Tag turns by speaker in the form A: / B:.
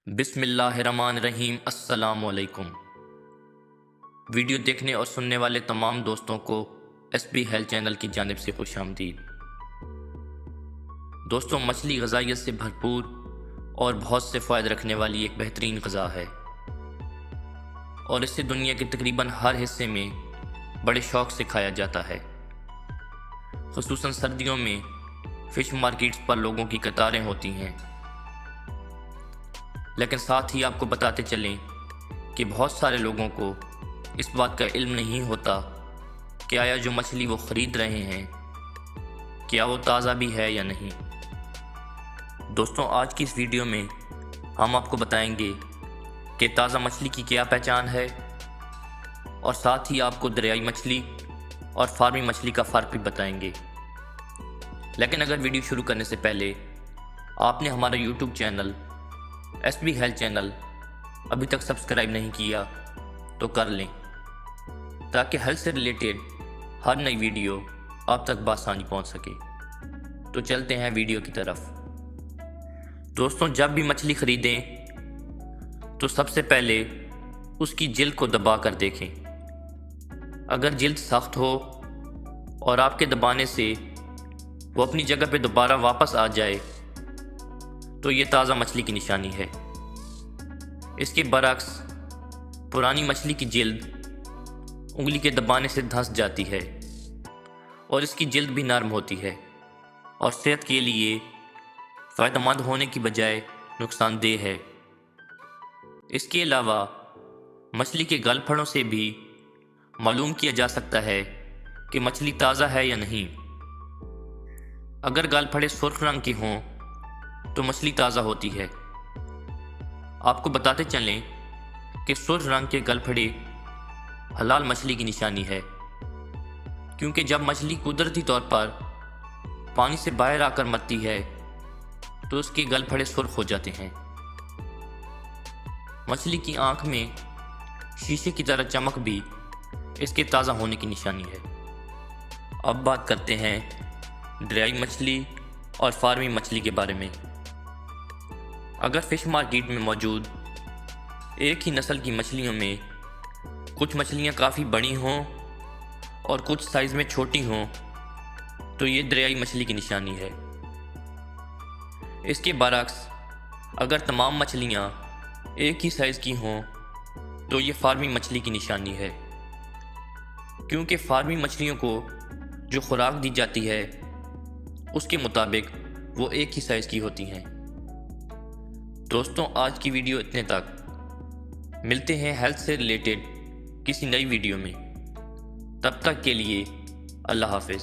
A: بسم اللہ الرحمن الرحیم۔ السلام علیکم۔ ویڈیو دیکھنے اور سننے والے تمام دوستوں کو ایس بی ہیلتھ چینل کی جانب سے خوش آمدید۔ دوستوں، مچھلی غذائیت سے بھرپور اور بہت سے فوائد رکھنے والی ایک بہترین غذا ہے اور اسے دنیا کے تقریباً ہر حصے میں بڑے شوق سے کھایا جاتا ہے۔ خصوصاً سردیوں میں فش مارکیٹس پر لوگوں کی قطاریں ہوتی ہیں، لیکن ساتھ ہی آپ کو بتاتے چلیں کہ بہت سارے لوگوں کو اس بات کا علم نہیں ہوتا کہ آیا جو مچھلی وہ خرید رہے ہیں کیا وہ تازہ بھی ہے یا نہیں۔ دوستوں، آج کی اس ویڈیو میں ہم آپ کو بتائیں گے کہ تازہ مچھلی کی کیا پہچان ہے، اور ساتھ ہی آپ کو دریائی مچھلی اور فارمی مچھلی کا فرق بھی بتائیں گے۔ لیکن اگر ویڈیو شروع کرنے سے پہلے آپ نے ہمارا YouTube channel S B health channel ابھی تک سبسکرائب نہیں کیا تو کر لیں، تاکہ ہیلتھ سے ریلیٹڈ ہر نئی ویڈیو آپ تک بآسانی پہنچ سکے۔ تو چلتے ہیں ویڈیو کی طرف۔ دوستوں، جب بھی مچھلی خریدیں تو سب سے پہلے اس کی جلد کو دبا کر دیکھیں۔ اگر جلد سخت ہو اور آپ کے دبانے سے وہ اپنی جگہ پہ دوبارہ واپس آ جائے تو یہ تازہ مچھلی کی نشانی ہے۔ اس کے برعکس پرانی مچھلی کی جلد انگلی کے دبانے سے دھنس جاتی ہے اور اس کی جلد بھی نرم ہوتی ہے اور صحت کے لیے فائدہ مند ہونے کی بجائے نقصان دہ ہے۔ اس کے علاوہ مچھلی کے گل پھڑوں سے بھی معلوم کیا جا سکتا ہے کہ مچھلی تازہ ہے یا نہیں۔ اگر گل پھڑے سرخ رنگ کے ہوں تو مچھلی تازہ ہوتی ہے۔ آپ کو بتاتے چلیں کہ سرخ رنگ کے گل پھڑے حلال مچھلی کی نشانی ہے، کیونکہ جب مچھلی قدرتی طور پر پانی سے باہر آ کر مرتی ہے تو اس کے گل پھڑے سرخ ہو جاتے ہیں۔ مچھلی کی آنکھ میں شیشے کی طرح چمک بھی اس کے تازہ ہونے کی نشانی ہے۔ اب بات کرتے ہیں دریائی مچھلی اور فارمی مچھلی کے بارے میں۔ اگر فش مارکیٹ میں موجود ایک ہی نسل کی مچھلیوں میں کچھ مچھلیاں کافی بڑی ہوں اور کچھ سائز میں چھوٹی ہوں تو یہ دریائی مچھلی کی نشانی ہے۔ اس کے برعکس اگر تمام مچھلیاں ایک ہی سائز کی ہوں تو یہ فارمی مچھلی کی نشانی ہے، کیونکہ فارمی مچھلیوں کو جو خوراک دی جاتی ہے اس کے مطابق وہ ایک ہی سائز کی ہوتی ہیں۔ دوستوں، آج کی ویڈیو اتنے تک۔ ملتے ہیں ہیلتھ سے ریلیٹڈ کسی نئی ویڈیو میں۔ تب تک کے لیے اللہ حافظ۔